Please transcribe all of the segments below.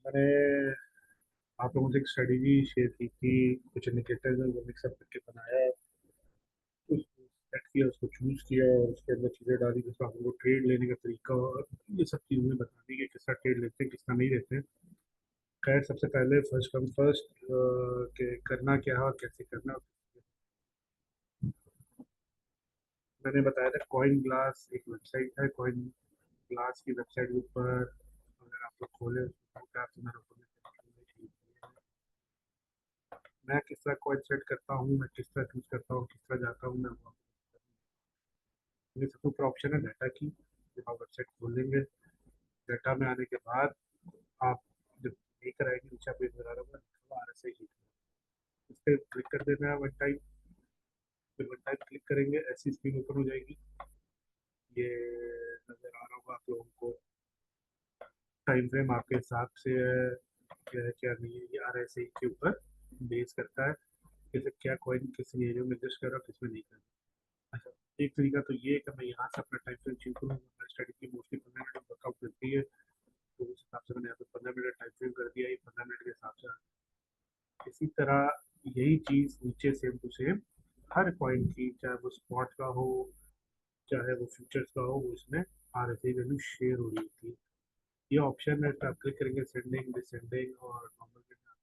मैंने आप लोगों से एक स्ट्रेटेजी शेयर की थी। कुछ इंडिकेटर्स हैं वो मिक्सअप करके बनाया, उसको सेट किया, उसको चूज किया और उसके अंदर चीज़ें डाली जिसमें आप लोगों को ट्रेड लेने का तरीका और ये सब चीज़ें बता दी कि किसका ट्रेड लेते हैं किसका नहीं लेते हैं। खैर सबसे पहले फर्स्ट कम फर्स्ट के करना क्या है और कैसे करना है। मैंने बताया था कॉइन ग्लास एक वेबसाइट है। कॉइन ग्लास की वेबसाइट के ऊपर अगर आप लोग खोले तो आप मैं किस तरह कॉइन सेट करता हूँ, मैं किस तरह चूज करता हूँ, किस तरह जाता हूँ मैं ये सबसे ऊपर ऑप्शन है डाटा की। जब आप वेबसाइट खोल लेंगे डाटा में आने के बाद आप जब लेकर आएंगे नीचे आप नजर आ रहा होगा आर एस आई शीट, इस पर क्लिक कर देना है वन टाइम। फिर वन टाइम क्लिक करेंगे ऐसी स्क्रीन ओपन हो जाएगी। ये नजर आ रहा होगा आप लोगों को। टाइम फ्रेम आपके हिसाब से है, क्या है क्या नहीं है, ये आर एस आई के ऊपर बेस करता है कि क्या कॉइन किस एरिया में एडजस्ट कर रहा है किसमें नहीं कर रहा। अच्छा, एक तरीका तो ये है कि मैं यहाँ से अपना टाइम फ्रेम चूज करूँ। हमारी स्ट्रेटेजी मोस्टली 15 मिनट वर्कआउट करती है, तो उस हिसाब से मैंने यहाँ पे 15 मिनट टाइम फ्रेम कर दिया। ये 15 मिनट के हिसाब से इसी तरह यही चीज नीचे सेम टू सेम हर कॉइन की, चाहे वो स्पॉट का हो चाहे वो फ्यूचर्स का हो, वो इसमें R S I value share हो रही होती है। ये ऑप्शन है, इस पर आप क्लिक करेंगे सेंडिंग डिसेंडिंग और नॉर्मल के साथ में।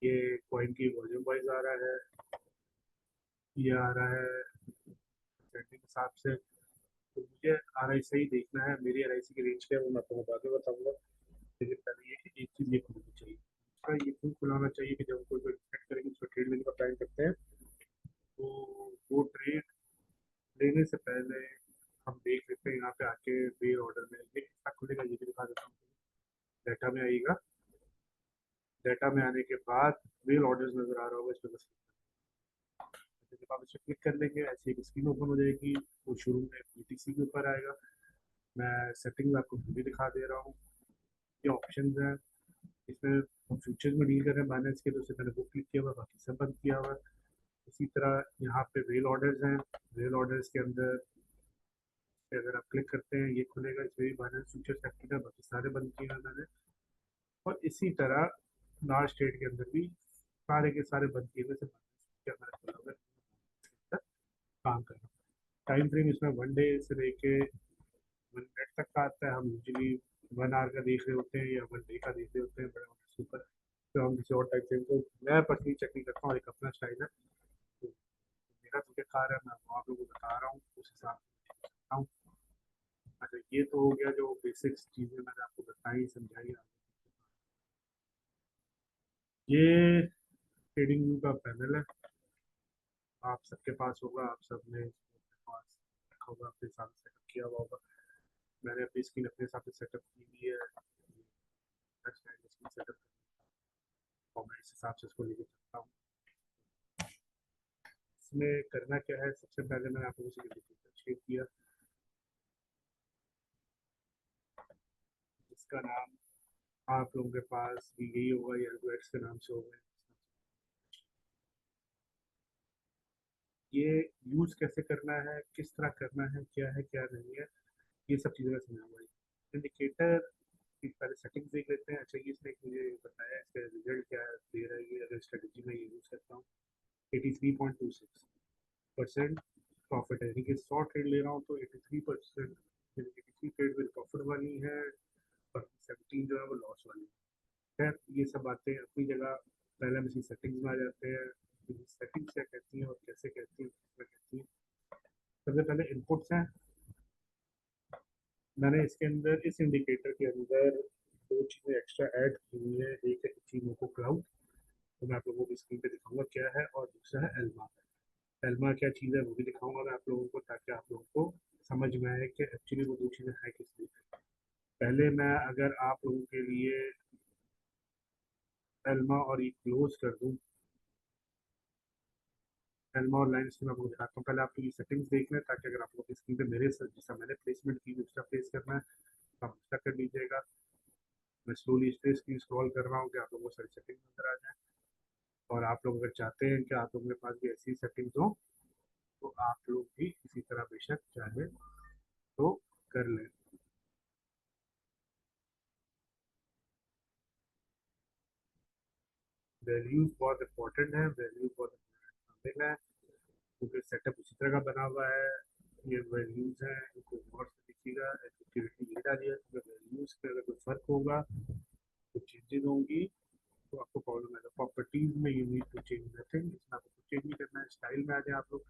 ये कॉइन की वॉल्यूम वाइज आ रहा है, ये आ रहा है सेंडिंग के हिसाब से। तो मुझे आर आई सी देखना है, मेरी आर आई सी की रेंज क्या है वो मैं आपको बाद में बताऊंगा। लेकिन पहले ये कि एक चीज़ ये खुलनी चाहिए। दूसरा ये क्यों खुलाना चाहिए कि जब कोई कोई ट्रेड करेंगे उसको ट्रेड लेने का प्लान करते हैं तो वो ट्रेड लेने से पहले हम देख लेते हैं यहाँ पे आके बेयर ऑर्डर में ये कितना खुलेगा ये भी दिखा देता हूँ। डाटा में आएगा, डाटा में आने के बाद बेयर ऑर्डर्स नजर आ रहा होगा, इस पर बस जब आप इस पर क्लिक कर लेंगे ऐसी एक स्क्रीन ओपन हो जाएगी। वो शुरू में बीटीसी के ऊपर आएगा। मैं सेटिंग्स आपको भी दिखा दे रहा हूँ। ये ऑप्शन है, इसमें हम फ्यूचर्स में डील कर रहे हैं बाइनेंस के, तो उससे मैंने वो क्लिक किया हुआ बाकी सब बंद किया हुआ है। इसी तरह यहाँ पे वेल ऑर्डर्स हैं। वेल ऑर्डर्स के अंदर पे अगर आप क्लिक करते हैं ये खुलेगा, इसमें भी बाइनेंस फ्यूचर्स एक्टिव है, बाकी सारे बंद किए हैं मैंने। और इसी तरह लास्ट स्टेट के अंदर भी सारे के सारे बंद किए हुए से बाइनेंस खुला हुआ है, काम कर रहा है। टाइम फ्रेम इसमें वन डे से लेके 1 मिनट तक का आता है। हम यूजली 1 आवर का देख रहे होते हैं या 1 डे का देख रहे होते हैं बड़े ऑर्डर्स के ऊपर। तो हम किसी और टाइप से तो मैं पर्सनली चेक नहीं करता हूँ, एक अपना स्टाइल है। तो मेरा तरीकाकार है, मैं वो आप लोगों को बता रहा हूँ उस हिसाब से करता हूँ। अच्छा, ये तो हो गया जो बेसिक्स चीज़ें मैंने आपको बताई समझाई। ये ट्रेडिंग व्यू का पैनल है, आप सबके पास होगा, आप सबने अपने पास रखा होगा, अपने हिसाब से सेटअप किया हुआ होगा। मैंने अपनी स्क्रीन अपने हिसाब से सेटअप की हुई है, सेटअप और मैं इस हिसाब से इसको लेके चलता हूँ। इसमें करना क्या है, सबसे पहले मैंने आप लोगों से शेयर किया इसका नाम आप लोगों के पास भी यही होगा या एल्गोरिथ्म के नाम से होगा। ये यूज कैसे करना है, किस तरह करना है, क्या नहीं है, ये सब चीज़ें मैं समझाऊंगा। इंडिकेटर की पहले सेटिंग्स देख लेते हैं। अच्छा, ये इसने मुझे बताया इसका रिजल्ट क्या दे रहा है, ये अगर स्ट्रेटेजी में ये यूज करता हूँ 83.26% प्रॉफिट है, यानी कि 100 ट्रेड ले रहा हूँ तो 83%, 83 ट्रेड में प्रॉफिट वाली है और 17 जो है वो लॉस वाली है। खैर ये सब बातें अपनी जगह। पहले हम इसी सेटिंग्स में आ जाते हैं। सेटिंग्स क्या कहती हैं और कैसे कहती हैं, किसमें कहती हैं। सबसे पहले इनपुट्स हैं। मैंने इसके अंदर इस इंडिकेटर के अंदर दो चीज़ें एक्स्ट्रा ऐड की हुई है। एक है इचिमोको क्लाउड, तो मैं आप लोगों को स्क्रीन पे दिखाऊंगा क्या है, और दूसरा है एल्मा। एल्मा क्या चीज़ है वो भी दिखाऊंगा मैं आप लोगों को, ताकि आप लोगों को समझ में आए कि एक्चुअली वो दो चीज़ें हैं किस लिए। पहले मैं अगर आप लोगों के लिए एल्मा और ये क्लोज कर दूं, एल्मा और लाइन मैं आपको दिखाता हूँ। पहले आपको ये सेटिंग्स देखना है ताकि अगर आप लोग की स्क्रीन पे मेरे से जैसा मैंने प्लेसमेंट की दूसरा प्लेस करना है तो आप उसका कर लीजिएगा। मैं स्लोली इस पे स्क्रीन स्क्रॉल कर रहा हूँ कि आप लोगों को सारी सेटिंग नजर आ जाए। और आप लोग अगर चाहते हैं कि आप लोगों के पास भी ऐसी सेटिंग्स हो तो आप लोग भी इसी तरह बेशक चाहे तो कर लें। वैल्यूज बहुत इंपॉर्टेंट है, वैल्यूज बहुत इंपॉर्टेंट है क्योंकि सेटअप उसी तरह का बना हुआ है। ये वैल्यूज हैं, इनको गौर से देखिएगा, एक्टिविटी ये डालिए, वैल्यूज में अगर कोई फर्क होगा, कुछ चेंजेस होंगी तो आपको प्रॉब्लम आएगा। प्रॉपर्टीज में you need to change nothing, इसमें आपको कुछ चेंज नहीं करना है। स्टाइल में आ जाए आप लोग,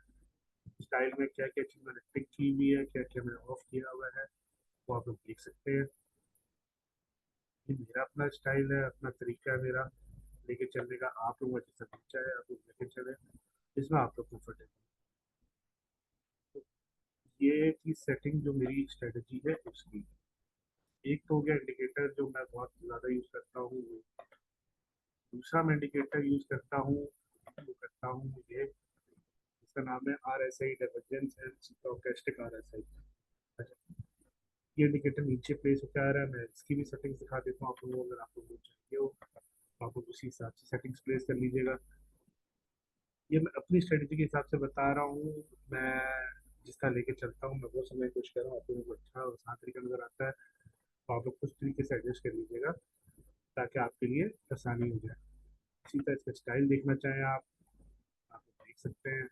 स्टाइल में क्या क्या चीज़ मैंने टिक की हुई है, क्या क्या मैंने ऑफ किया हुआ है, वो आप लोग देख सकते हैं। ये मेरा अपना स्टाइल है, अपना तरीका है मेरा लेके चलने का। आप लोग जैसा अच्छा है आप लोग लेके चले, इसमें आप लोग कंफर्टेबल। ये चीज़ सेटिंग जो मेरी स्ट्रेटजी है उसकी, एक तो हो गया इंडिकेटर जो मैं बहुत ज़्यादा यूज़ करता हूँ। दूसरा मैं इंडिकेटर यूज़ करता हूँ, वो करता हूँ ये, इसका नाम है R S I, divergence and stochastic R S I. अच्छा, ये इंडिकेटर नीचे प्लेस होकर आ रहा है, मैं इसकी भी सेटिंग्स दिखा देता हूँ आप लोगों को, अगर आप लोगों को चाहिए हो तो आप लोग उसी हिसाब से सेटिंग्स प्लेस कर लीजिएगा। ये मैं अपनी स्ट्रेटजी के हिसाब से बता रहा हूँ, मैं जिस तरह लेके चलता हूँ मैं वो समझने की कोशिश कर रहा हूँ, आप लोगों को अच्छा और आसान तरीका नजर आता है तो आप लोग कुछ तरीके से एडजस्ट कर लीजिएगा ताकि आपके लिए आसानी हो जाए। इसी तरह इसका स्टाइल देखना चाहें आप देख सकते हैं।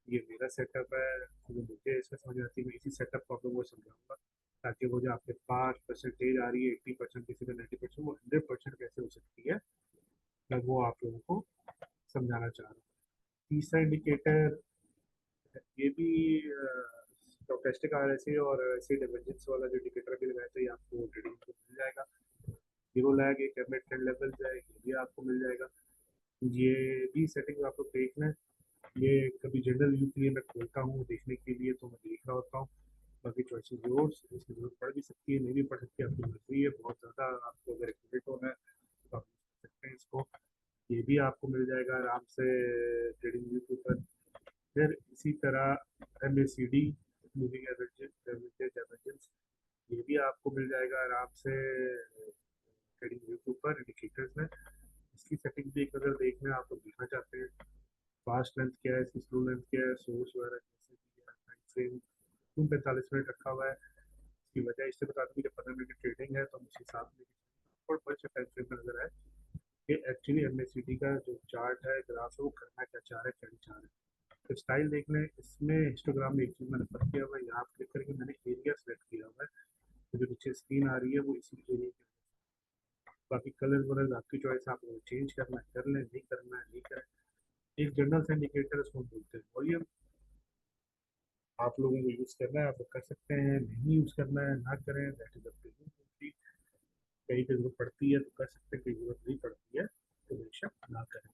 ये मेरा सेटअप है, जो मुझे इसमें समझ आती है मैं इसी सेटअप को आप लोगों को समझाऊंगा ताकि वो जो आपके 5% आ रही है, 80%, किसी का 90%, वो 100% कैसे हो सकती है, मैं वो आप लोगों को समझाना चाह रहा हूँ। तीसरा इंडिकेटर, ये भी स्टोकेस्टिक आरएसए और ऐसे डिवर्जेंस वाला जो इंडिकेटर भी लगाया था, ये आपको ट्रेडिंग को मिल जाएगा। जीरो लैग एक एमएट ट्रेंड लेवल है, ये भी आपको मिल जाएगा। ये भी सेटिंग आप लोग देख लें। ये कभी जनरल व्यू के लिए मैं खोलता हूँ देखने के लिए, तो मैं देख रहा होता हूँ। बाकी चॉइसेस योर्स, इसकी जरूरत पड़ भी सकती है, नहीं भी पड़ सकती है, आपकी मर्जी है। बहुत ज़्यादा आपको अगर एक्टिवेट होना है तो आप कर सकते हैं इसको। ये भी आपको मिल जाएगा आराम से ट्रेडिंग व्यू के ऊपर। फिर इसी तरह M A C D, moving averages, ये भी आपको मिल जाएगा आराम से ट्रेडिंग व्यू के ऊपर इंडिकेटर्स में। इसकी सेटिंग भी एक अगर देखना आप लोग देखना चाहते हैं, फास्ट लेंथ क्या है, इसकी स्लो लेंथ क्या है, सोर्स वगैरह कैसे दिया है, टाइम फ्रेम क्यों 45 मिनट रखा हुआ है, इसकी वजह इससे बता दूँ कि 15 मिनट की ट्रेडिंग है तो हम उस हिसाब से और बड़े टाइम फ्रेम में नजर आए कि actually M S C D का जो चार्ट है, ग्राफ है, वो करना क्या चाह रहा है, क्या नहीं चाह रहा है। तो स्टाइल देख लें, इसमें हिस्टोग्राम में एक चीज़ मैंने पता किया हुआ है, यहाँ क्लिक करके मैंने एरिया सेलेक्ट किया हुआ है, तो जो नीचे स्क्रीन आ रही है वो इसी एरिया की। बाकी कलर वलर आपकी चॉइस, आप लोग चेंज करना है कर लें, नहीं करना है नहीं करें। एक जनरल सा इंडिकेटर उसको बोलते हैं वॉल्यूम, आप लोगों को यूज़ करना है आप लोग कर सकते हैं, नहीं यूज़ करना है ना करें, that is up to you. कहीं पे जरूरत पड़ती है तो कर सकते हैं, कहीं जरूरत नहीं पड़ती है तो बेशक ना करें।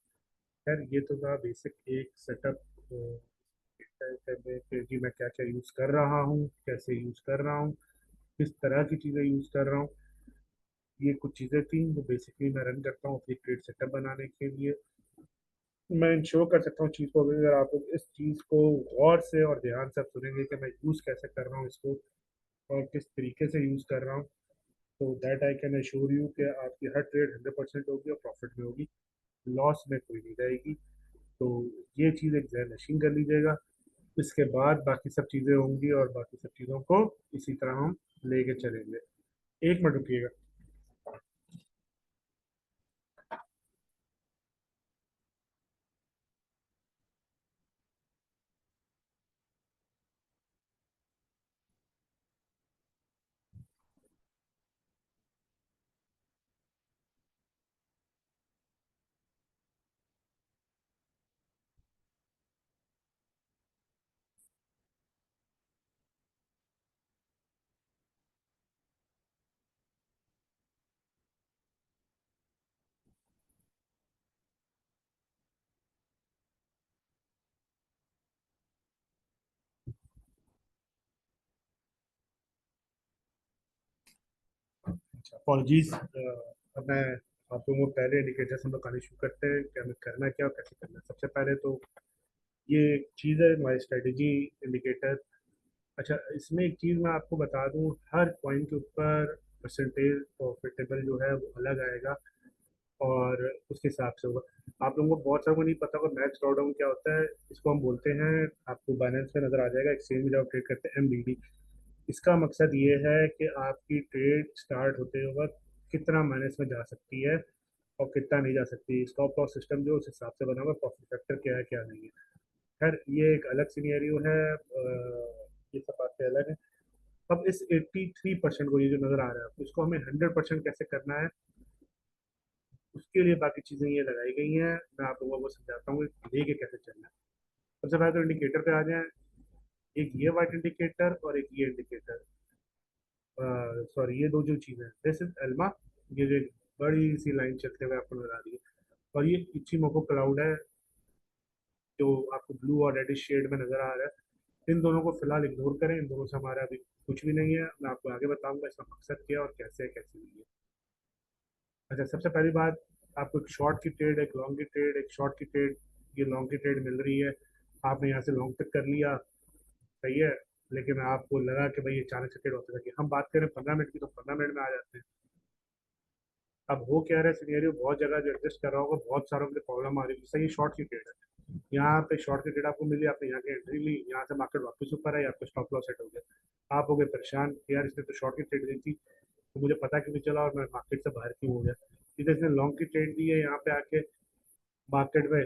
खैर ये तो था बेसिक एक सेटअप कि जी मैं क्या क्या यूज़ कर रहा हूँ, कैसे यूज़ कर रहा हूँ, किस तरह की चीज़ें यूज़ कर रहा हूँ। ये कुछ चीज़ें थी जो बेसिकली मैं रन करता हूँ अपनी ट्रेड सेटअप बनाने के लिए। मैं इंश्योर कर सकता हूँ चीज़ को, अगर आप लोग इस चीज़ को गौर से और ध्यान से आप सुनेंगे कि मैं यूज़ कैसे कर रहा हूँ इसको और किस तरीके से यूज़ कर रहा हूँ, तो that I can assure you कि आपकी हर ट्रेड 100% होगी और प्रॉफिट में होगी, लॉस में कोई नहीं जाएगी। तो ये चीज़ एक जहन नशीन कर लीजिएगा। इसके बाद बाकी सब चीज़ें होंगी और बाकी सब चीज़ों को इसी तरह हम लेके चलेंगे। एक मिनट रुकिएगा। अपॉलॉजीज, अब मैं आप लोगों को पहले इंडिकेटर्स हम लोग आने शुरू करते हैं कि हमें करना क्या और कैसे करना है। सबसे पहले तो ये चीज़ है हमारी स्ट्रेटेजी इंडिकेटर। अच्छा, इसमें एक चीज़ मैं आपको बता दूं, हर कॉइन के ऊपर परसेंटेज प्रॉफिटेबल जो है वो अलग आएगा और उसके हिसाब से होगा। आप लोगों को बहुत सारे को नहीं पता होगा मैक्स ड्रॉडाउन क्या होता है, इसको हम बोलते हैं, आपको बाइनेंस में नजर आ जाएगा, एक्सचेंज में जब ट्रेड करते हैं एमबीडी। इसका मकसद ये है कि आपकी ट्रेड स्टार्ट होते वक्त कितना माइनस में जा सकती है और कितना नहीं जा सकती। स्टॉप लॉस सिस्टम जो उस हिसाब से बना हुआ, प्रॉफिट फैक्टर क्या है क्या नहीं है। खैर ये एक अलग सिनेरियो है, ये सब बातें अलग है। अब इस 83% को, ये जो नजर आ रहा है आपको, इसको हमें 100% कैसे करना है, उसके लिए बाकी चीजें ये लगाई गई हैं। मैं आप लोगों को समझाता हूँ कि लेके कैसे चलना है। सबसे पहले तो इंडिकेटर पे आ जाए। एक ये वाइट इंडिकेटर और एक ये इंडिकेटर, सॉरी, ये दो जो चीजें हैं, दिस इज एल्मा। ये जो एक बड़ी सी लाइन चलते हुए आपको नजर आ रही है, और ये इचिमोको क्लाउड है जो आपको ब्लू और रेडिश शेड में नजर आ रहा है। इन दोनों को फिलहाल इग्नोर करें, इन दोनों से हमारा अभी कुछ भी नहीं है। मैं आपको आगे बताऊंगा इसका मकसद क्या है और कैसे है कैसे नहीं है। अच्छा, सबसे पहली बात, आपको एक शॉर्ट की ट्रेड, एक लॉन्ग की ट्रेड, एक शॉर्ट की ट्रेड, ये लॉन्ग की ट्रेड मिल रही है। आपने यहाँ से लॉन्ग पिक कर लिया, सही है। लेकिन आपको लगा कि भाई ये अचानक से ट्रेड हो सके, हम बात करें 15 मिनट की, तो 15 मिनट में आ जाते हैं। अब हो क्या रहा है सिनेरियो, बहुत जगह जो एडजस्ट कर रहा होगा, बहुत सारों के प्रॉब्लम आ रही है। जैसे ये शॉर्ट की ट्रेड है, यहाँ पे शॉर्ट की ट्रेड आपको मिली, आपने यहाँ की एंट्री ली, यहाँ से मार्केट वापस ऊपर है, आपको स्टॉप लॉस सेट हो गया। आप हो गए परेशान कि यार इसने तो शॉर्ट की ट्रेड दी थी, तो मुझे पता क्यों नहीं चला और मैं मार्केट से बाहर क्यों हो गया। इधर इसने लॉन्ग की ट्रेड दी है, यहाँ पे आके मार्केट में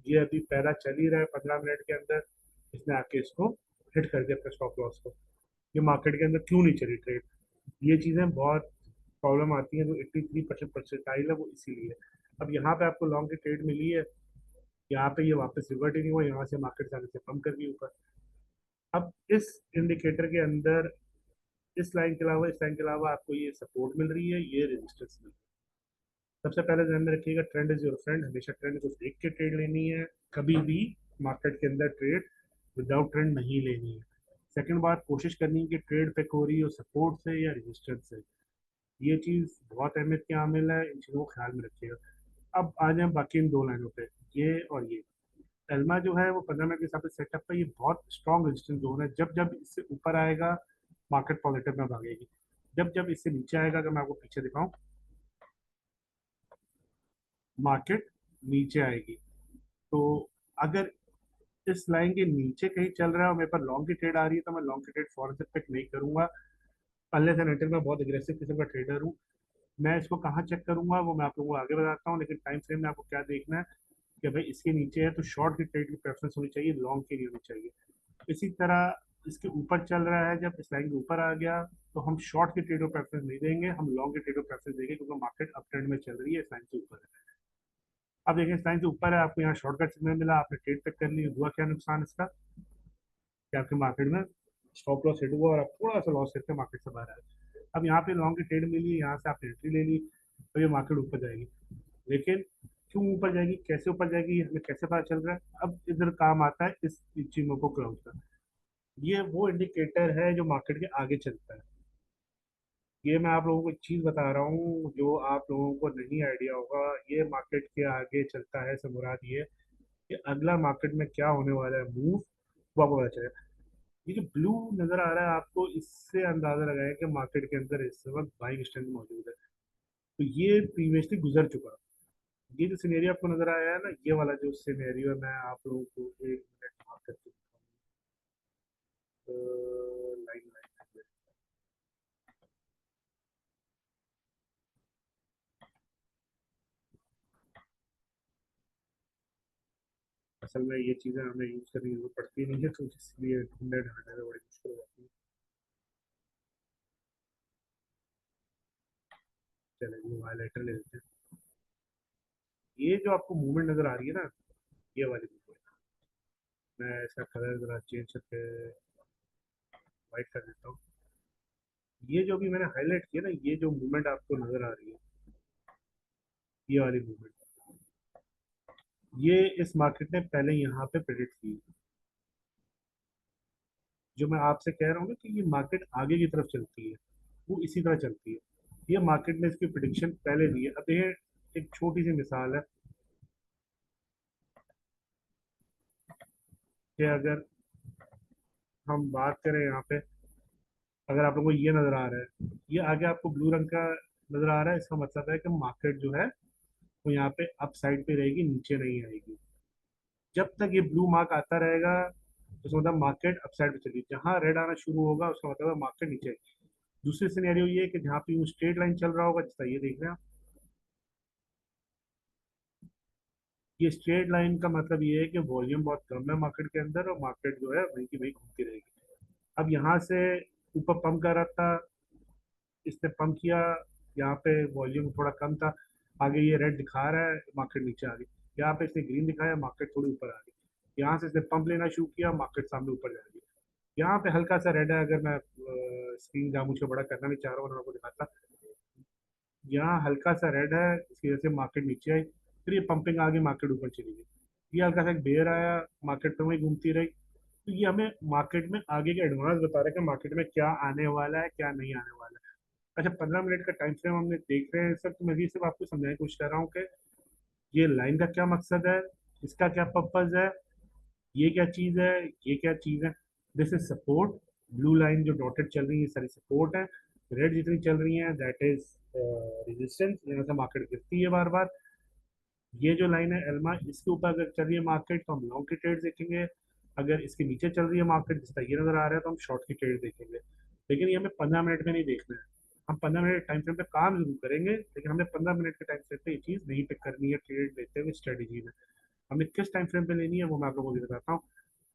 ये अभी पहला चल ही रहा है, 15 मिनट के अंदर इसने आके इसको हिट कर दिया अपने स्टॉप लॉस को। ये मार्केट के अंदर क्यों नहीं चली ट्रेड, ये चीज़ें बहुत प्रॉब्लम आती है। जो 83% परसेंटाइल है वो इसीलिए। अब यहाँ पे आपको लॉन्ग की ट्रेड मिली है, यहाँ पे ये वापस रिवर्ट ही नहीं हुआ, यहाँ से मार्केट जाने से कम कर दी ऊपर। अब इस इंडिकेटर के अंदर, इस लाइन के अलावा, इस लाइन के अलावा आपको ये सपोर्ट मिल रही है, ये रेजिस्टेंस मिल रही है। सबसे पहले ध्यान में रखिएगा, ट्रेंड इज योर फ्रेंड। हमेशा ट्रेंड को देख के ट्रेड लेनी है, कभी भी मार्केट के अंदर ट्रेड विदाउट ट्रेंड नहीं लेनी है। सेकंड बात, कोशिश करनी है कि ट्रेड पे हो रही हो सपोर्ट से या रेजिस्टेंस से। ये चीज़ बहुत अहमियत की हामिल है, इन चीज़ों को ख्याल में रखिएगा। अब आ जाए बाकी इन दो लाइनों पे, ये और ये। एल्मा जो है वो 15 मिनट के हिसाब से सेटअप है, ये बहुत स्ट्रॉन्ग रेजिस्टेंस जोन है। जब जब इससे ऊपर आएगा मार्केट पॉजिटिव में भागेगी, जब जब इससे नीचे आएगा, अगर मैं आपको पीछे दिखाऊं, मार्केट नीचे आएगी। तो अगर इस लाइन के नीचे कहीं चल रहा है और मेरे पास लॉन्ग की ट्रेड आ रही है, तो मैं लॉन्ग की ट्रेड फौरन से पिक नहीं करूंगा। अनलेस एंड अनटिल मैं बहुत एग्रेसिव किस्म का ट्रेडर हूँ। मैं इसको कहाँ चेक करूंगा वो मैं आप लोगों को आगे बताता हूँ, लेकिन टाइम फ्रेम में आपको क्या देखना है कि भाई इसके नीचे है तो शॉर्ट की ट्रेड की प्रेफरेंस होनी चाहिए, लॉन्ग की नहीं होनी चाहिए। इसी तरह इसके ऊपर चल रहा है, जब इस लाइन के ऊपर आ गया तो हम शॉर्ट की ट्रेड को प्रेफरेंस नहीं देंगे, हम लॉन्ग की ट्रेड को प्रेफरेंस देंगे, क्योंकि मार्केट अप ट्रेंड में चल रही है, इस लाइन से ऊपर है। अब देखिए, इस लाइन से ऊपर है, आपको यहाँ शॉर्टकट सिग्नल मिला, आपने ट्रेड तक कर ली, हुआ क्या नुकसान इसका कि आपके मार्केट में स्टॉप लॉस हिट हुआ और आप थोड़ा सा लॉस करके मार्केट से बाहर आए। अब यहाँ पे लॉन्ग की ट्रेड मिली, यहाँ से आपने एंट्री ले ली, तो ये मार्केट ऊपर जाएगी। लेकिन क्यों ऊपर जाएगी, कैसे ऊपर जाएगी, ये हमें कैसे पता चल रहा है। अब इधर काम आता है इस चीजों को क्लाउड का। ये वो इंडिकेटर है जो मार्केट के आगे चलता है। ये मैं आप लोगों को एक चीज बता रहा हूँ जो आप लोगों को नहीं आइडिया होगा। ये मार्केट के आगे चलता है, से मुराद ये कि अगला मार्केट में क्या होने वाला है मूव, वो आपको पता चलेगा। ये जो ब्लू नजर आ रहा है आपको, इससे अंदाजा लगाएं कि मार्केट के अंदर इस वक्त बाइंग स्ट्रेंथ मौजूद है। तो ये प्रीवियसली गुजर चुका। ये जो सिनेरियो आपको नजर आया है ना, ये वाला जो सिनेरियो है, मैं आप लोगों को 1 मिनट मार्क करके लाइन लाइन। असल में ये चीज़ें हमें यूज करने की जरूरत पड़ती नहीं है, तो इसलिए ढूंढने ढांढने में बड़ी मुश्किल हो जाती है। चलिए वो हाईलाइटर ले लेते हैं। ये जो आपको मूवमेंट नजर आ रही है ना, ये वाली मूवमेंट, मैं इसका कलर जरा चेंज करके वाइट कर देता हूँ। ये जो भी मैंने हाईलाइट किया ना, ये जो मूवमेंट आपको नजर आ रही है, ये वाली मूवमेंट, ये इस मार्केट ने पहले यहाँ पे प्रेडिक्ट की। जो मैं आपसे कह रहा हूँ ना कि ये मार्केट आगे की तरफ चलती है, वो इसी तरह चलती है। ये मार्केट ने इसकी प्रिडिक्शन पहले दी है। अब ये एक छोटी सी मिसाल है कि अगर हम बात करें यहाँ पे, अगर आप लोगों को ये नजर आ रहा है, ये आगे आपको ब्लू रंग का नजर आ रहा है, इसका मतलब है कि मार्केट जो है वो यहाँ पे अप साइड पे रहेगी, नीचे नहीं आएगी। जब तक ये ब्लू मार्क आता रहेगा, तो उसका मतलब मार्केट अप साइड पे चलेगी। जहाँ रेड आना शुरू होगा, उसका मतलब है मार्केट नीचे आएगी। दूसरी सिनेरियो ये है कि जहाँ पे स्ट्रेट लाइन चल रहा होगा, जैसा ये देख रहे हैं आप, ये स्ट्रेट लाइन का मतलब ये है कि वॉल्यूम बहुत कम है मार्केट के अंदर और मार्केट जो है वहीं की वहीं घूमती रहेगी। अब यहाँ से ऊपर पंप कर रहा था, इसने पंप किया, यहाँ पे वॉल्यूम थोड़ा कम था, आगे ये रेड दिखा रहा है, मार्केट नीचे आ गई। यहाँ पे इसने ग्रीन दिखाया, मार्केट थोड़ी ऊपर आ गई। यहाँ से इसने पंप लेना शुरू किया, मार्केट सामने ऊपर जा रही है। यहाँ पे हल्का सा रेड है, अगर मैं स्क्रीन जहाँ मुझे बड़ा करना नहीं चाह रहा हूँ मैं आपको दिखाता। यहाँ हल्का सा रेड है, इसकी वजह से मार्केट नीचे आई, फिर ये पंपिंग आ गई, मार्केट ऊपर चली गई। ये हल्का सा एक बेयर आया, मार्केट तो वहीं घूमती रही। तो ये हमें मार्केट में आगे के एडवांस बता रहा है कि मार्केट में क्या आने वाला है क्या नहीं आने वाला है। अच्छा, 15 मिनट का टाइम फ्रेम हमने देख रहे हैं सर, तो मैं ये सिर्फ आपको समझाने की कोशिश कर रहा हूँ कि ये लाइन का क्या मकसद है, इसका क्या पर्पज है, ये क्या चीज़ है, ये क्या चीज़ है। This is support. Blue line जो डॉटेड चल रही है सारी सपोर्ट है। रेड जितनी चल रही है दैट इज रेजिस्टेंस, यहाँ से मार्केट गिरती है बार बार। ये जो लाइन है एल्मा, इसके ऊपर अगर चल रही है मार्केट तो हम लॉन्ग की ट्रेड देखेंगे। अगर इसके नीचे चल रही है मार्केट, जिस तरह ये नजर आ रहा है, तो हम शॉर्ट की ट्रेड देखेंगे। लेकिन ये हमें 15 मिनट में नहीं देखना है। हम 15 मिनट टाइम फ्रेम पे काम जरूर करेंगे, लेकिन हमें 15 मिनट के टाइम फ्रेम पे ये चीज़ नहीं पिक करनी है ट्रेड लेते हुए स्ट्रेटेजी में। हमें किस टाइम फ्रेम पे लेनी है वो मैं आप लोगों को बताता हूँ।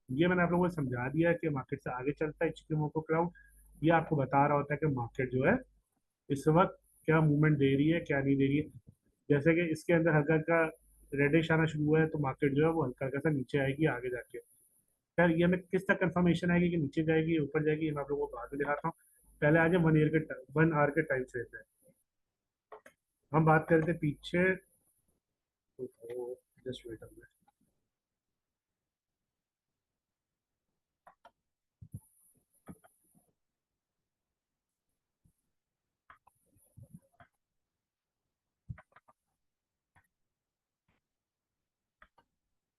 ये मैंने आप लोगों को समझा दिया है कि मार्केट से आगे चलता है चिक्की क्राउड। ये आपको बता रहा होता है कि मार्केट जो है इस वक्त क्या मूवमेंट दे रही है क्या नहीं दे रही है। जैसे कि इसके अंदर हल्का हल्का रेडिश आना शुरू हुआ है, तो मार्केट जो है वो हल्का हल्का सा नीचे आएगी आगे जाके। खैर ये हमें किस तक कंफर्मेशन आएगी कि नीचे जाएगी ऊपर जाएगी, ये मैं आप लोगों को बाद में दिखाता हूँ। पहले आ जाए 1 ईयर के 1 आवर के टाइम फ्रेम पे। हम बात करते हैं पीछे। Just wait.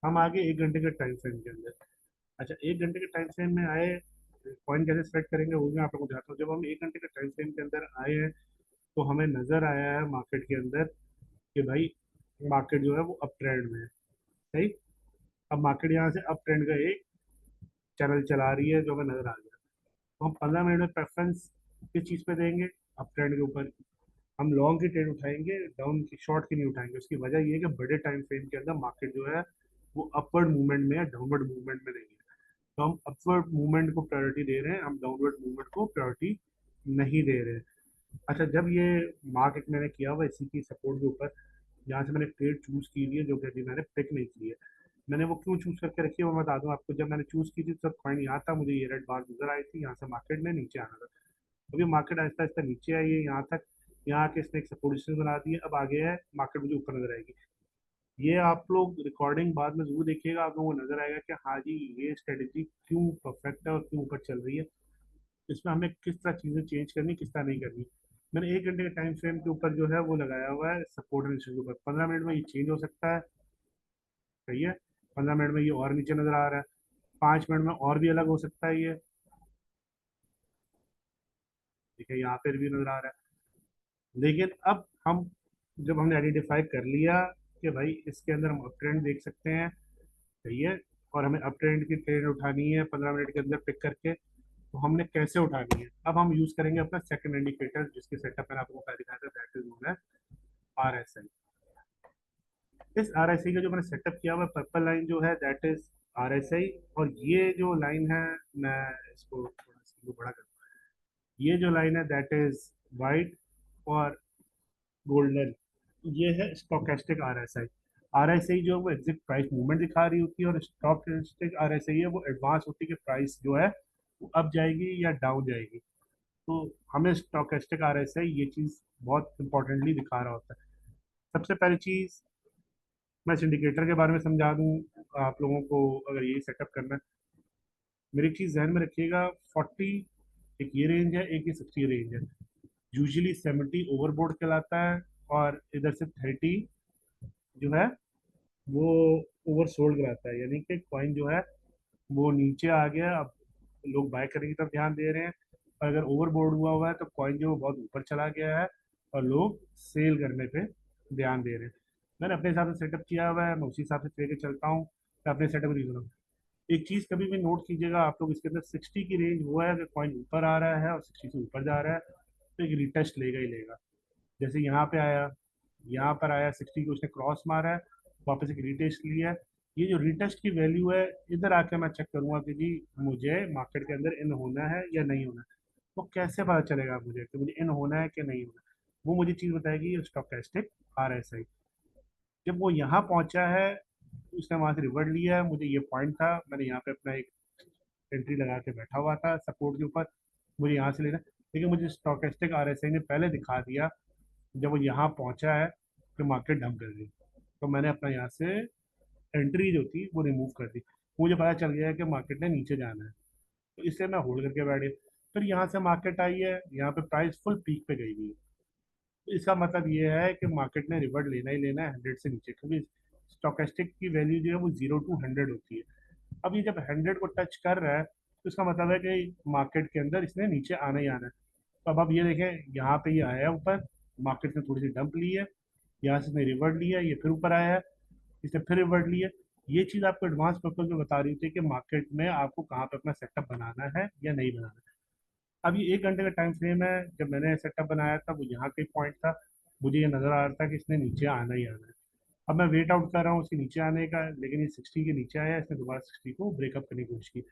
हम आगे 1 घंटे के टाइम फ्रेम के अंदर। अच्छा, 1 घंटे के टाइम फ्रेम में आए, पॉइंट कैसे सेट करेंगे वो मैं आप लोगों को बताता हूँ। जब हम 1 घंटे के टाइम फ्रेम के अंदर आए हैं तो हमें नजर आया है मार्केट के अंदर कि भाई मार्केट जो है वो अप ट्रेंड में है। सही। अब मार्केट यहाँ से अप ट्रेंड का एक चैनल चला रही है जो हमें नजर आ गया। तो हम 15 मिनट में प्रेफरेंस किस चीज़ पे देंगे? अप ट्रेंड के ऊपर। हम लॉन्ग की ट्रेड उठाएंगे, डाउन की शॉर्ट की नहीं उठाएंगे। उसकी वजह ये है कि बड़े टाइम फ्रेम के अंदर मार्केट जो है वो अपवर्ड मूवमेंट में है, डाउनवर्ड मूवमेंट में नहीं है। तो हम अपवर्ड मूवमेंट को प्रायोरिटी दे रहे हैं, हम डाउनवर्ड मूवमेंट को प्रायोरिटी नहीं दे रहे हैं। अच्छा, जब ये मार्केट मैंने किया हुआ इसी की सपोर्ट के ऊपर, यहाँ से मैंने ट्रेड चूज की हुई है जो कि अभी मैंने पिक नहीं की है। मैंने वो क्यों चूज करके रखी है वो मैं बता दूं आपको। जब मैंने चूज की थी तब कॉइन यहाँ था, मुझे ये रेड बार नजर आई थी, यहाँ से मार्केट ने नीचे आना था। अभी मार्केट आहिस्ता आहिस्ता नीचे आई है यहाँ तक, यहाँ के इसने एक सपोर्ट बना दी है। अब आगे है मार्केट मुझे ऊपर नजर आएगी। ये आप लोग रिकॉर्डिंग बाद में जरूर देखिएगा, आप लोगों को नजर आएगा कि हाँ जी ये स्ट्रेटेजी क्यों परफेक्ट है और क्यों ऊपर चल रही है। इसमें हमें किस तरह चीज़ें चेंज करनी किस तरह नहीं करनी। मैंने 1 घंटे के टाइम फ्रेम के ऊपर जो है वो लगाया हुआ है सपोर्ट एंड रेजिस्टेंस के ऊपर। 15 मिनट में ये चेंज हो सकता है। सही है। 15 मिनट में ये और नीचे नजर आ रहा है, 5 मिनट में और भी अलग हो सकता है ये। ठीक है, यहाँ पर भी नजर आ रहा है। लेकिन अब हम, जब हमने आइडेंटिफाई कर लिया कि भाई इसके अंदर हम अप ट्रेंड देख सकते हैं, सही है, और हमें अप ट्रेंड की ट्रेंड उठानी है 15 मिनट के अंदर पिक करके, तो हमने कैसे उठानी है? अब हम यूज करेंगे अपना सेकंड इंडिकेटर जिसके सेटअप मैंने आपको पहले दिखाया था, that is known as RSI। इस RSI का जो मैंने सेटअप किया हुआ पर्पल लाइन जो है दैट इज RSI। और ये जो लाइन है, मैं इसको थोड़ा सा बड़ा करूँ, ये जो लाइन है दैट इज वाइट और गोल्डन, ये है स्टोकेस्टिक RSI। RSI जो है वो एग्जिट प्राइस मूवमेंट दिखा रही होती है, और स्टोकेस्टिक RSI है वो एडवांस होती है कि प्राइस जो है वो अप जाएगी या डाउन जाएगी। तो हमें स्टोकेस्टिक RSI ये चीज़ बहुत इंपॉर्टेंटली दिखा रहा होता है। सबसे पहली चीज़ मैं इस इंडिकेटर के बारे में समझा दूं आप लोगों को, अगर यही सेटअप करना है। मेरी चीज़ जहन में रखिएगा, 40 एक ये रेंज है, एक ये 60 रेंज है। यूजुअली 70 ओवरबोर्ड कहलाता है, और इधर से 30 जो है वो ओवर सोल्ड कराता है, यानी कि कॉइन जो है वो नीचे आ गया। अब लोग बाय करने की तरफ ध्यान दे रहे हैं, और अगर ओवरबोर्ड हुआ हुआ है तो कॉइन जो है वो बहुत ऊपर चला गया है और लोग सेल करने पे ध्यान दे रहे हैं। मैंने अपने हिसाब से सेटअप किया हुआ है, मैं उसी हिसाब से लेके चलता हूँ, मैं अपने सेटअप नहीं करूँ। एक चीज़ कभी भी नोट कीजिएगा आप लोग, इसके अंदर 60 की रेंज हुआ है, अगर कॉइन ऊपर आ रहा है और 60 से ऊपर जा रहा है तो एक रिटेस्ट लेगा ही लेगा। जैसे यहाँ पे आया, यहाँ पर आया 60 को उसने क्रॉस मारा है, वापस एक रीटेस्ट लिया। ये जो रीटेस्ट की वैल्यू है, इधर आके मैं चेक करूंगा कि जी मुझे मार्केट के अंदर इन होना है या नहीं होना है। तो कैसे पता चलेगा मुझे कि मुझे इन होना है कि नहीं होना है? वो मुझे चीज़ बताएगी स्टोकेस्टिक RSI। जब वो यहाँ पहुंचा है, उसने वहां से रिवर्ट लिया है, मुझे ये पॉइंट था, मैंने यहाँ पे अपना एक एंट्री लगा के बैठा हुआ था सपोर्ट के ऊपर, मुझे यहाँ से लेना। लेकिन मुझे स्टोकेस्टिक RSI ने पहले दिखा दिया जब वो यहाँ पहुंचा है कि मार्केट डंप कर दी। तो मैंने अपना यहाँ से एंट्री जो थी वो रिमूव कर दी। मुझे पता चल गया है कि मार्केट ने नीचे जाना है, तो इसलिए मैं होल्ड करके बैठ गया। फिर यहाँ से मार्केट आई है, यहाँ पे प्राइस फुल पीक पे गई हुई है। तो इसका मतलब ये है कि मार्केट ने रिवर्ट लेना ही लेना है 100 से नीचे, क्योंकि स्टोकेस्टिक की वैल्यू जो है वो 0 to 100 होती है। अब ये जब 100 को टच कर रहा है, तो इसका मतलब है कि मार्केट के अंदर इसने नीचे आना ही आना है। तो अब आप ये देखें, यहाँ पे ये आया है ऊपर, मार्केट ने थोड़ी सी डंप ली है, यहाँ से इसने रिवर्ट लिया, ये फिर ऊपर आया है, इसने फिर रिवर्ट लिया। ये चीज़ आपको एडवांस पर्पज में बता रही थी कि मार्केट में आपको कहाँ पे अपना सेटअप बनाना है या नहीं बनाना है। अब ये 1 घंटे का टाइम फ्रेम है, जब मैंने सेटअप बनाया था वो यहाँ का पॉइंट था, मुझे ये नज़र आ रहा था कि इसने नीचे आना ही आना है। अब मैं वेट आउट कर रहा हूँ उसके नीचे आने का, लेकिन ये 60 के नीचे आया, इसने दोबारा 60 को ब्रेकअप करने की कोशिश की।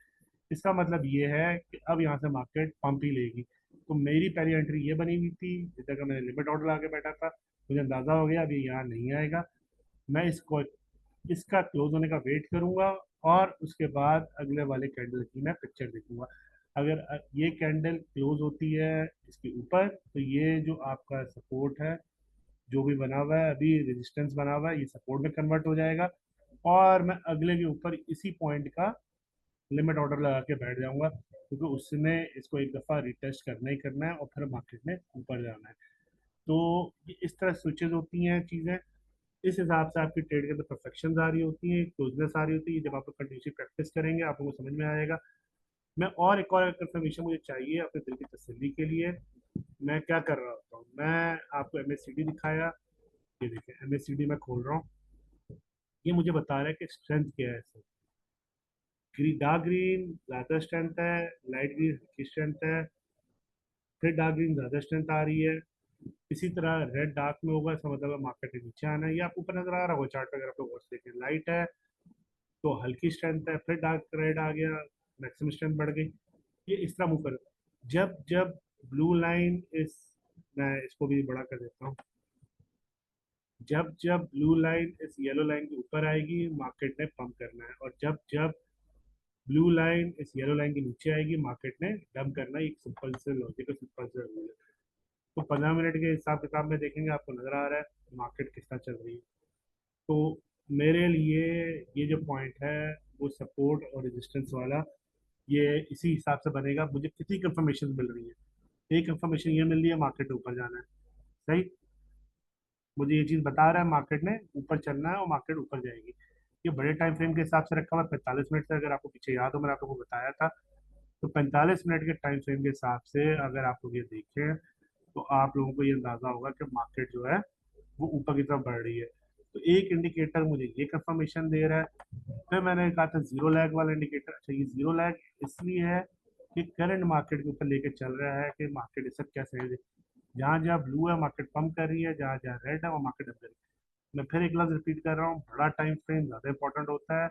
इसका मतलब ये है कि अब यहाँ से मार्केट पंप ही लेगी। तो मेरी पहली एंट्री ये बनी हुई थी, जिस जगह मैंने लिमिट ऑर्डर लगा के बैठा था, मुझे अंदाजा हो गया अभी यहाँ नहीं आएगा। मैं इसको इसका क्लोज होने का वेट करूंगा, और उसके बाद अगले वाले कैंडल की मैं पिक्चर देखूंगा। अगर ये कैंडल क्लोज होती है इसके ऊपर, तो ये जो आपका सपोर्ट है जो भी बना हुआ है, अभी रेजिस्टेंस बना हुआ है, ये सपोर्ट में कन्वर्ट हो जाएगा, और मैं अगले के ऊपर इसी पॉइंट का लिमिट ऑर्डर लगा के बैठ जाऊंगा, क्योंकि उसने इसको एक दफ़ा रिटेस्ट करना ही करना है और फिर मार्केट में ऊपर जाना है। तो ये इस तरह स्विचेज होती हैं चीज़ें, इस हिसाब से आपकी ट्रेड के अंदर परफेक्शन आ रही होती है, क्लोजनेस आ रही होती है। जब आप कंटिन्यूसली प्रैक्टिस करेंगे आप लोगों को समझ में आएगा। मैं और एक और कंफर्मेशन मुझे चाहिए अपने दिल की तसल्ली के लिए। मैं क्या कर रहा होता हूँ, मैं आपको MACD दिखाया, ये देखिए MACD मैं खोल रहा हूँ, ये मुझे बता रहा है कि स्ट्रेंथ क्या है सर। ग्रीन, डार्क ग्रीन ज़्यादा स्ट्रेंथ है, लाइट ग्रीन की स्ट्रेंथ है, फिर डार्क ग्रीन ज़्यादा स्ट्रेंथ आ रही है। इसी तरह रेड डार्क में होगा, इसका मतलब मार्केट के नीचे आना है। ये आपको ऊपर नजर आ रहा होगा चार्ट पे, अगर आप लोग देखें लाइट है तो हल्की स्ट्रेंथ है, फिर डार्क रेड आ गया, मैक्सिमम स्ट्रेंथ बढ़ गई। ये इस तरह मूव कर, जब जब ब्लू लाइन इस, मैं इसको भी बड़ा कर देता हूँ, जब जब ब्लू लाइन इस येलो लाइन के ऊपर आएगी मार्केट ने पंप करना है, और जब जब ब्लू लाइन इस येलो लाइन के नीचे आएगी मार्केट ने डंप करना है। एक सिंपल से लॉजिक, सिंपल से रूल है। तो 15 मिनट के हिसाब किताब में देखेंगे आपको नजर आ रहा है मार्केट किस तरह चल रही है। तो मेरे लिए ये जो पॉइंट है वो सपोर्ट और रेजिस्टेंस वाला, ये इसी हिसाब से बनेगा। मुझे कितनी कंफर्मेशन मिल रही है, एक कंफर्मेशन ये मिल रही है मार्केट ऊपर जाना है, सही, मुझे ये चीज़ बता रहा है मार्केट ने ऊपर चलना है और मार्केट ऊपर जाएगी। ये बड़े टाइम फ्रेम के हिसाब से रखा हुआ है 45 मिनट से, अगर आपको पीछे याद हो मैंने आपको बताया था। तो 45 मिनट के टाइम फ्रेम के हिसाब से अगर आप लोग ये देखें, तो आप लोगों को ये अंदाजा होगा कि मार्केट जो है वो ऊपर की तरफ बढ़ रही है। तो एक इंडिकेटर मुझे ये कंफर्मेशन दे रहा है। फिर मैंने कहा था जीरो लैग वाला इंडिकेटर, अच्छा ये जीरो लैग इसलिए है कि करंट मार्केट के ऊपर लेके चल रहा है कि मार्केट इस सब क्या सही है। जहाँ जहाँ ब्लू है मार्केट पंप कर रही है, जहाँ जहाँ रेड है वो मार्केट डंप कर रही है। मैं फिर एक लफ्ज रिपीट कर रहा हूँ, बड़ा टाइम फ्रेम ज़्यादा इंपॉर्टेंट होता है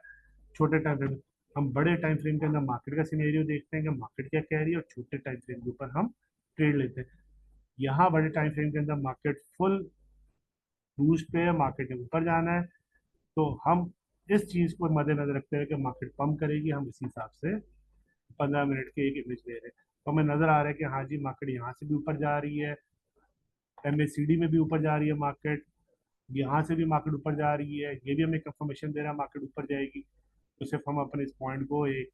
छोटे टाइम फ्रेम। हम बड़े टाइम फ्रेम के अंदर मार्केट का सिनेरियो देखते हैं कि मार्केट क्या कह रही है, और छोटे टाइम फ्रेम के ऊपर हम ट्रेड लेते हैं। यहाँ बड़े टाइम फ्रेम के अंदर मार्केट फुल बूस्ट पे है, मार्केट ने ऊपर जाना है, तो हम इस चीज़ को मद्देनजर रखते हैं कि मार्केट पंप करेगी, हम इसी हिसाब से 15 मिनट के एक इमेज ले रहे हैं। तो हमें नजर आ रहा है कि हाँ जी मार्केट यहाँ से भी ऊपर जा रही है, MACD में भी ऊपर जा रही है मार्केट, यहाँ से भी मार्केट ऊपर जा रही है, ये भी हमें कंफर्मेशन दे रहा है मार्केट ऊपर जाएगी। तो सिर्फ हम अपने इस पॉइंट को एक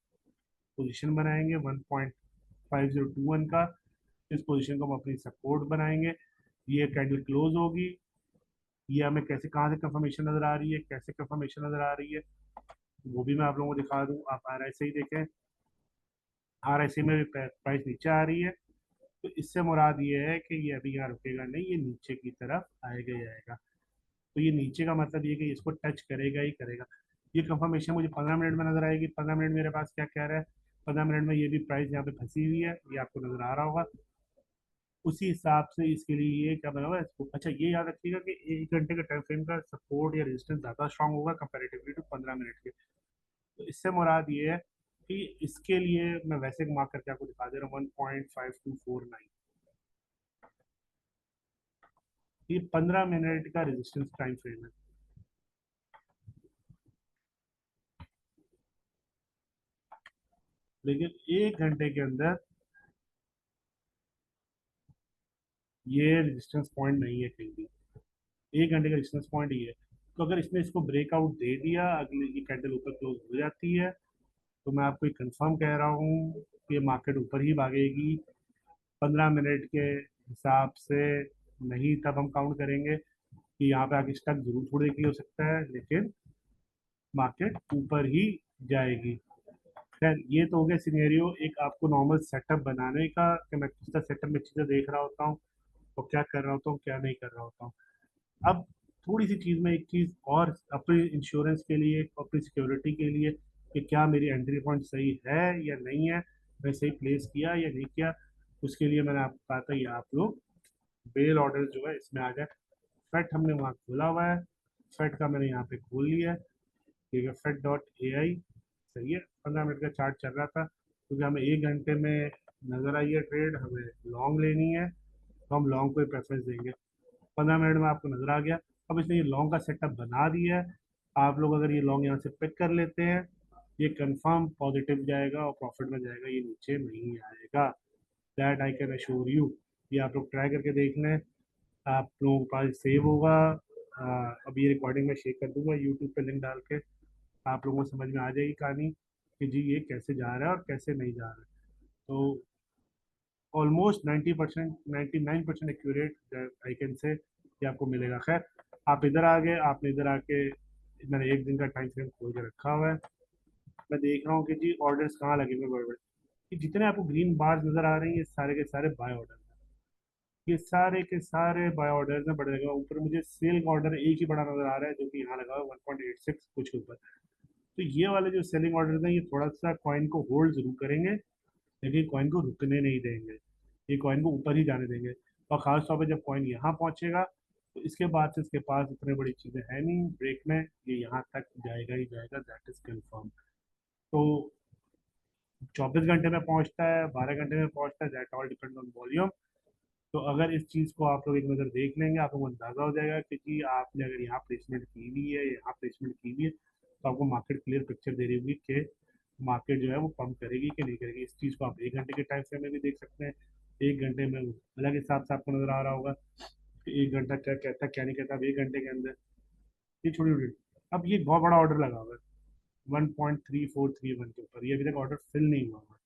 पोजीशन बनाएंगे 1.5021 का, इस पोजीशन को हम अपनी सपोर्ट बनाएंगे। ये कैंडल क्लोज होगी, ये हमें कैसे कहाँ से कंफर्मेशन नजर आ रही है, कैसे कंफर्मेशन नजर आ रही है, वो भी मैं आप लोगों को दिखा दूँ। आप RSI देखें, RSI में भी प्राइस नीचे आ रही है, तो इससे मुराद ये है कि ये अभी यहाँ रुकेगा नहीं, ये नीचे की तरफ आएगा ही आएगा। तो ये नीचे का मतलब ये कि इसको टच करेगा ही करेगा। ये कंफर्मेशन मुझे 15 मिनट में नजर आएगी। 15 मिनट मेरे पास क्या कह रहा है, 15 मिनट में ये भी प्राइस यहाँ पे फंसी हुई है, ये आपको नजर आ रहा होगा। उसी हिसाब से इसके लिए ये क्या बना हुआ है इसको। अच्छा ये याद रखिएगा कि 1 घंटे के टाइम फ्रेम का सपोर्ट या रेजिस्टेंस ज़्यादा स्ट्रांग होगा कंपेरेटिवली टू 15 मिनट के। तो इससे मुराद ये है कि इसके लिए मैं वैसे मार्क करके आपको दिखा दे रहा हूँ 1.5249। ये 15 मिनट का रेजिस्टेंस टाइम फ्रेम है। लेकिन 1 घंटे के अंदर ये रेजिस्टेंस पॉइंट नहीं है कहीं भी। 1 घंटे का रेजिस्टेंस पॉइंट ये है। तो अगर इसने इसको ब्रेकआउट दे दिया, अगले ये कैंडल ऊपर क्लोज हो जाती है, तो मैं आपको कंफर्म कह रहा हूँ कि मार्केट ऊपर ही भागेगी। 15 मिनट के हिसाब से नहीं तब हम काउंट करेंगे कि यहाँ पे आगे स्टक जरूर थोड़ी देर के लिए हो सकता है, लेकिन मार्केट ऊपर ही जाएगी। खैर ये तो हो गया सिनेरियो एक आपको नॉर्मल सेटअप बनाने का कि मैं किस तरह सेटअप में चीज़ें देख रहा होता हूँ और क्या कर रहा होता हूँ क्या नहीं कर रहा होता हूँ। अब थोड़ी सी चीज़ में एक चीज़ और अपने इंश्योरेंस के लिए अपनी सिक्योरिटी के लिए कि क्या मेरी एंट्री पॉइंट सही है या नहीं है, मैं सही प्लेस किया या नहीं किया, उसके लिए मैंने आपको कहा था ये आप लोग बेल ऑर्डर जो है इसमें आ जाए। फेट हमने वहाँ खोला हुआ है, फेट का मैंने यहाँ पे खोल लिया है। ठीक है, फेट डॉट ए आई सही है। 15 मिनट का चार्ट चल रहा था क्योंकि हमें 1 घंटे में नजर आई है ट्रेड, हमें लॉन्ग लेनी है तो हम लॉन्ग को ही प्रेफरेंस देंगे। 15 मिनट में आपको नजर आ गया। अब इसने ये लॉन्ग का सेटअप बना दिया है। आप लोग अगर ये लॉन्ग यहाँ से पिक कर लेते हैं, ये कंफर्म पॉजिटिव जाएगा और प्रॉफिट में जाएगा, ये नीचे नहीं आएगा। That I can assure you. ये आप लोग ट्राई करके देख लें, आप लोगों के पास सेव होगा। अब ये रिकॉर्डिंग मैं शेयर कर दूंगा यूट्यूब पे लिंक डाल के, आप लोगों को समझ में आ जाएगी कहानी कि जी ये कैसे जा रहा है और कैसे नहीं जा रहा है। तो almost 90%, 99% accurate I can say ये आपको मिलेगा। खैर आप इधर आ गए, आपने इधर आके मैंने 1 दिन का टाइम फ्रेम खोल के रखा हुआ है। मैं देख रहा हूँ कि जी ऑर्डर्स कहाँ लगे हुए बड़े बड़े, कि जितने आपको ग्रीन बार्स नजर आ रही हैं ये सारे के सारे बाय ऑर्डर हैं। ये सारे के सारे बाय ऑर्डर में बड़े लगा ऊपर मुझे सेल का ऑर्डर एक ही बड़ा नजर आ रहा है जो कि यहाँ लगा हुआ है 1.86 कुछ के ऊपर। तो ये वाले जो सेलिंग ऑर्डर हैं ये थोड़ा सा कॉइन को होल्ड जरूर करेंगे, लेकिन कॉइन को रुकने नहीं देंगे, ये कॉइन को ऊपर ही जाने देंगे। और खास तौर पे जब कॉइन यहाँ पहुंचेगा तो इसके बाद से इसके पास इतने बड़ी चीज़ें है नहीं ब्रेक में, ये यहाँ तक जाएगा ही जाएगा, दैट इज कंफर्म। तो 24 घंटे में पहुंचता है, 12 घंटे में पहुंचता है, that all depend on volume. तो अगर इस चीज़ को आप लोग एक नज़र देख लेंगे, आप लोगों को अंदाजा हो जाएगा कि जी आपने अगर यहाँ प्लेसमेंट की हुई है, यहाँ प्लेसमेंट की हुई है, तो आपको मार्केट क्लियर पिक्चर दे रही होगी कि मार्केट जो है वो पंप करेगी कि नहीं करेगी। इस चीज़ को आप 1 घंटे के टाइम फ्रेम में भी देख सकते हैं। 1 घंटे में अलग हिसाब से आपको नजर आ रहा होगा कि 1 घंटा क्या कहता है क्या नहीं कहता। अब 1 घंटे के अंदर ये छोटी छोटी, अब ये बहुत बड़ा ऑर्डर लगा हुआ है 1.3431 के ऊपर, ये अभी तक ऑर्डर फिल नहीं हुआ हुआ।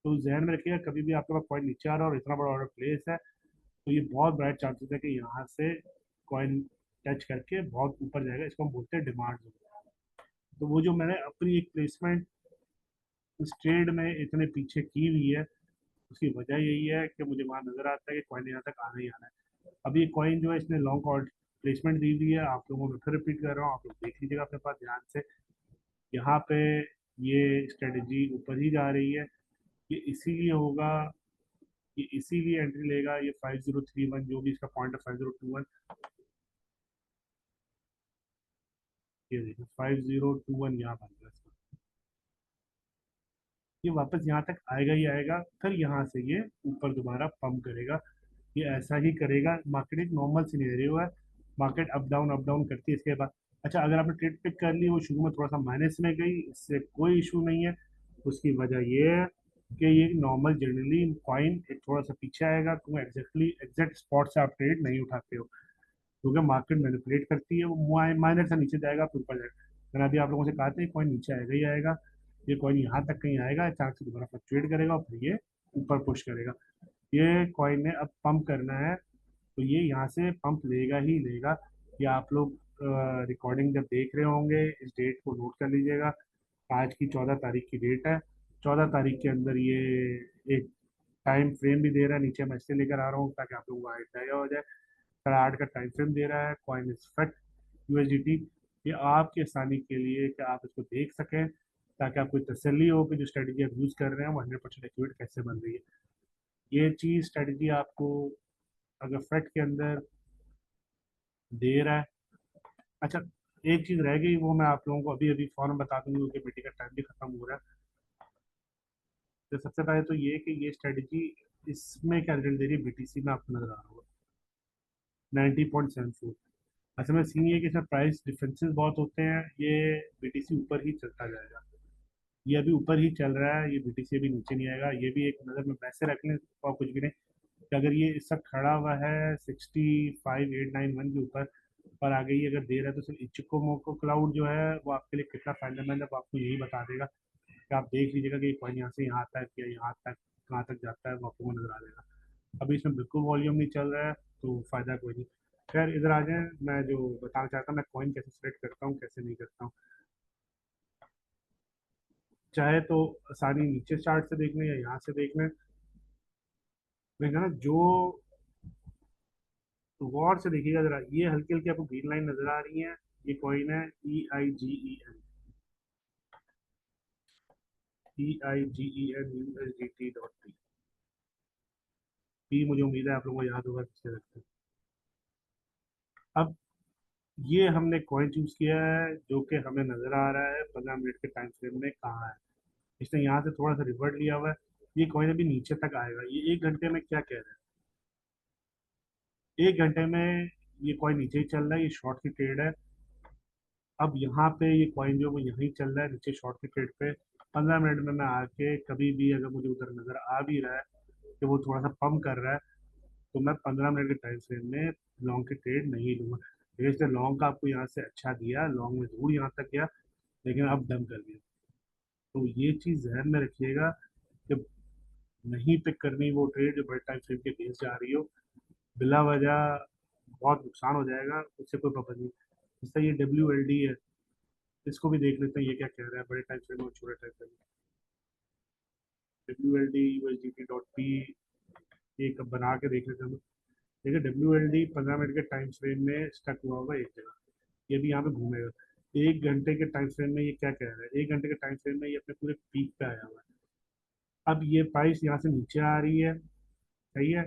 तो जहन में रखिएगा कभी भी आपके पास पॉइंट नीचे आ रहा है और इतना बड़ा ऑर्डर प्लेस है, तो ये बहुत ब्राइट चांसेस है कि यहाँ से कॉइन टच करके बहुत ऊपर जाएगा, इसको हम बोलते हैं डिमांड जोन। तो वो जो मैंने अपनी एक प्लेसमेंट इस ट्रेड में इतने पीछे की हुई है, उसकी वजह यही है कि मुझे वहाँ नजर आता है कि कॉइन यहाँ तक आना ही आना है। अब ये कॉइन जो है इसने लॉन्ग कॉर्ड प्लेसमेंट दी हुई है, आप लोगों को फिर रिपीट कर रहा हूँ, आप लोग देख लीजिएगा अपने पास ध्यान से। यहाँ पे ये स्ट्रेटजी ऊपर ही जा रही है, ये इसीलिए होगा, ये इसीलिए एंट्री लेगा। ये 5031 जो भी इसका पॉइंट है 5021, ये देखिए 5021 यहाँ बन गया इसका। ये वापस यहाँ तक आएगा ही आएगा, फिर यहाँ से ये ऊपर दोबारा पंप करेगा, ये ऐसा ही करेगा। मार्केट एक नॉर्मल सिनेरियो है, मार्केट अप डाउन करती है इसके बाद। अच्छा अगर आपने ट्रेड पिक कर ली, वो शुरू में थोड़ा सा माइनस में गई, इससे कोई इशू नहीं है। उसकी वजह ये है कि ये नॉर्मल जनरली कॉइन एक थोड़ा सा पीछे आएगा, तो एग्जैक्टली एग्जैक्ट स्पॉट से आप ट्रेड नहीं उठाते हो, क्योंकि मार्केट मैनिपुलेट करती है। वो माइनर से नीचे जाएगा फिर ऊपर जाएगा। मैंने अभी आप लोगों से कहा था कॉइन नीचे आएगा ही आएगा, ये कॉइन यहाँ तक कहीं आएगा, चार से दोबारा फ्लक्चुएट करेगा और फिर ये ऊपर पुश करेगा। ये कॉइन ने अब पंप करना है, तो ये यहाँ से पंप लेगा ही लेगा। ये आप लोग रिकॉर्डिंग जब देख रहे होंगे इस डेट को नोट कर लीजिएगा। आज की 14 तारीख की डेट है, 14 तारीख के अंदर ये एक टाइम फ्रेम भी दे रहा है, नीचे मैं इससे लेकर आ रहा हूँ ताकि आप लोगों को आइडिया हो जाए। 8 का टाइम फ्रेम दे रहा है, कॉइन इज फट यूएसडीटी। ये आपकी आसानी के लिए कि आप इसको देख सकें, ताकि आपको तसल्ली हो कि जो स्ट्रेटजी आप यूज़ कर रहे हैं वो 100% एक्यूरेट कैसे बन रही है। ये चीज़ स्ट्रेटजी आपको अगर फेट के अंदर दे रहा है। अच्छा, एक चीज़ रह गई, वो मैं आप लोगों को अभी अभी फौरन बता दूंगी क्योंकि मीटिंग का टाइम भी खत्म हो रहा है। तो सबसे पहले तो ये कि ये स्ट्रेटजी, इसमें क्या रिजल्ट दे रही है बीटीसी में आपको नजर आ रहा होगा 90.74। असल में सीन ये कि इसमें प्राइस डिफरेंसेस बहुत होते हैं। ये बीटीसी ऊपर ही चलता जाएगा, ये अभी ऊपर ही चल रहा है, ये बीटीसी अभी नीचे नहीं आएगा। ये भी एक नज़र में वैसे रख लें और कुछ भी नहीं कि अगर ये इस वक्त खड़ा हुआ है 65,891 के ऊपर और आगे ये अगर दे रहा है तो सिर्फ इचिकोमोको क्लाउड जो है वो आपके लिए कितना फायदेमंद है वो आपको यही बता देगा कि आप देख लीजिएगा कि कॉइन यहाँ से यहाँ आता है या यहाँ तक कहाँ तक जाता है, वो आपको नजर आ जाएगा। अभी इसमें बिल्कुल वॉल्यूम नहीं चल रहा है तो फायदा कोई नहीं। खैर इधर आ जाए, मैं जो बताना चाहता हूँ मैं कॉइन कैसे सेलेक्ट करता हूँ कैसे नहीं करता हूँ। चाहे तो आसानी नीचे चार्ट से देख लें या यहाँ से देख लें। देखा ना, जो गौर से देखिएगा जरा, ये हल्की हल्की आपको ग्रीन लाइन नजर आ रही है, ये कॉइन है EIGEN पी। मुझे उम्मीद है आप लोगों को याद होगा किससे रखते हैं। अब ये हमने कॉइन चूज किया है जो कि हमें नजर आ रहा है 15 मिनट के टाइम फ्रेम में कहाँ है। इसने यहाँ से थोड़ा सा रिवर्ट लिया हुआ है, ये कॉइन अभी नीचे तक आएगा। ये 1 घंटे में क्या कह रहा है, 1 घंटे में ये कॉइन नीचे ही चल रहा है, ये शॉर्ट की ट्रेड है। अब यहाँ पे ये कॉइन जो वो यहीं चल रहा है नीचे शॉर्ट की ट्रेड पे। 15 मिनट में मैं आके कभी भी अगर मुझे उधर नजर आ भी रहा है कि वो थोड़ा सा पम्प कर रहा है तो मैं 15 मिनट के टाइम फ्रेम में लॉन्ग की ट्रेड नहीं लूंगा। देखिए इसने लॉन्ग का आपको यहाँ से अच्छा दिया, लॉन्ग में जरूर यहाँ तक गया लेकिन अब डम कर दिया। तो ये चीज़ जहन में रखिएगा कि नहीं पिक करनी वो ट्रेड जो बड़े टाइम फ्रेम के बेस जा रही हो, बिला वजह बहुत नुकसान हो जाएगा, उससे कोई पाबंदी नहीं। जैसे ये WLD है, इसको भी देख लेते हैं ये क्या कह रहा है बड़े टाइम फ्रेम और छोटे टाइम फ्रेम। WLD USDT.P एक बना के देख लेते हैं हम। देखिए WLD 15 मिनट के टाइम फ्रेम में स्टक हुआ होगा एक जगह, ये भी यहाँ पे घूमेगा। 1 घंटे के टाइम फ्रेम में ये क्या कह रहा है, 1 घंटे के टाइम फ्रेम में ये अपने पूरे पीक पे आया हुआ है। अब ये प्राइस यहाँ से नीचे आ रही है, सही है,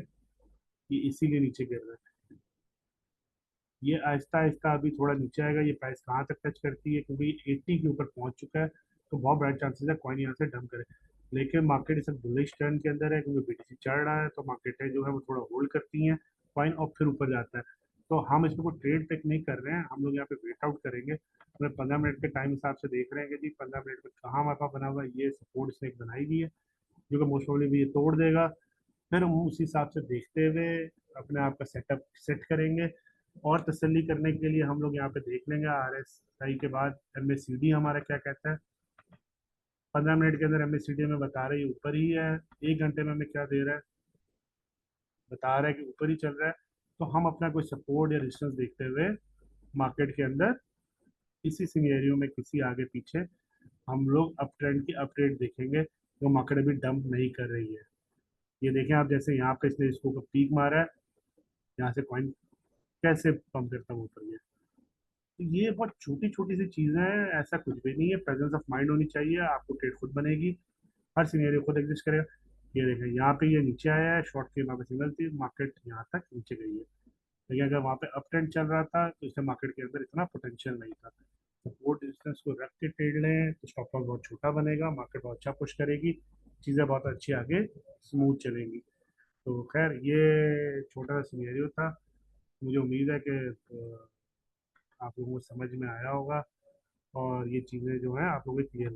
ये इसीलिए नीचे गिर रहा है। ये आहिस्ता आहिस्ता अभी थोड़ा नीचे आएगा, ये प्राइस कहाँ तक टच करती है क्योंकि 80 के ऊपर पहुंच चुका है तो बहुत बड़ा चांसेस है कॉइन यहाँ से डंप करे। लेकिन मार्केट इस बुलिश टर्न के अंदर है क्योंकि बीटीसी चढ़ रहा है तो मार्केट है जो है वो थोड़ा होल्ड करती हैं कॉइन और फिर ऊपर जाता है। तो हम इसमें कोई ट्रेड पिक नहीं कर रहे हैं, हम लोग यहाँ पे वेट आउट करेंगे। हमें 15 मिनट के टाइम हिसाब से देख रहे हैं कि जी 15 मिनट में कहाँ हमारे पास बना हुआ है, ये सपोर्ट इसने एक बनाई हुई है जो कि मोस्ट प्रोबेबली भी ये तोड़ देगा। फिर हम उस हिसाब से देखते हुए अपने आप का सेटअप सेट करेंगे। और तसल्ली करने के लिए हम लोग यहाँ पे देख लेंगे RSI के बाद MACD हमारा क्या कहता है। 15 मिनट के अंदर MACD में बता रही है ऊपर ही है, 1 घंटे में हमें क्या दे रहा है, बता रहा है कि ऊपर ही चल रहा है। तो हम अपना कोई सपोर्ट या रेजिस्टेंस देखते हुए मार्केट के अंदर इसी सिनेरियो में किसी आगे पीछे हम लोग अप ट्रेंड की अपडेट देखेंगे। तो मार्केट अभी डंप नहीं कर रही है। ये देखें आप, जैसे यहाँ पे इसने इसको पीक मारा है, यहाँ से कॉइन कैसे पंप करता है ऊपर। तो ये बहुत छोटी छोटी सी चीजें हैं, ऐसा कुछ भी नहीं है। प्रेजेंस ऑफ माइंड होनी चाहिए, आपको ट्रेड खुद बनेगी, हर सिनेरियो खुद एग्जिस्ट करेगा। ये देखें यहाँ पे ये नीचे आया है, शॉर्ट की वहाँ पे सिग्नल थी, मार्केट यहाँ तक नीचे गई है। लेकिन अगर वहाँ पे अप ट्रेंड चल रहा था तो इससे मार्केट के अंदर इतना पोटेंशियल नहीं था। सपोर्ट रेजिस्टेंस को रख के ट्रेड लें तो स्टॉप लॉस बहुत छोटा बनेगा, मार्केट बहुत अच्छा पुश करेगी, चीज़ें बहुत अच्छी आगे स्मूथ चलेंगी। तो खैर ये छोटा सा सिनेरियो था। मुझे उम्मीद है कि आप लोगों को समझ में आया होगा और ये चीज़ें जो हैं आप लोगों को क्लियर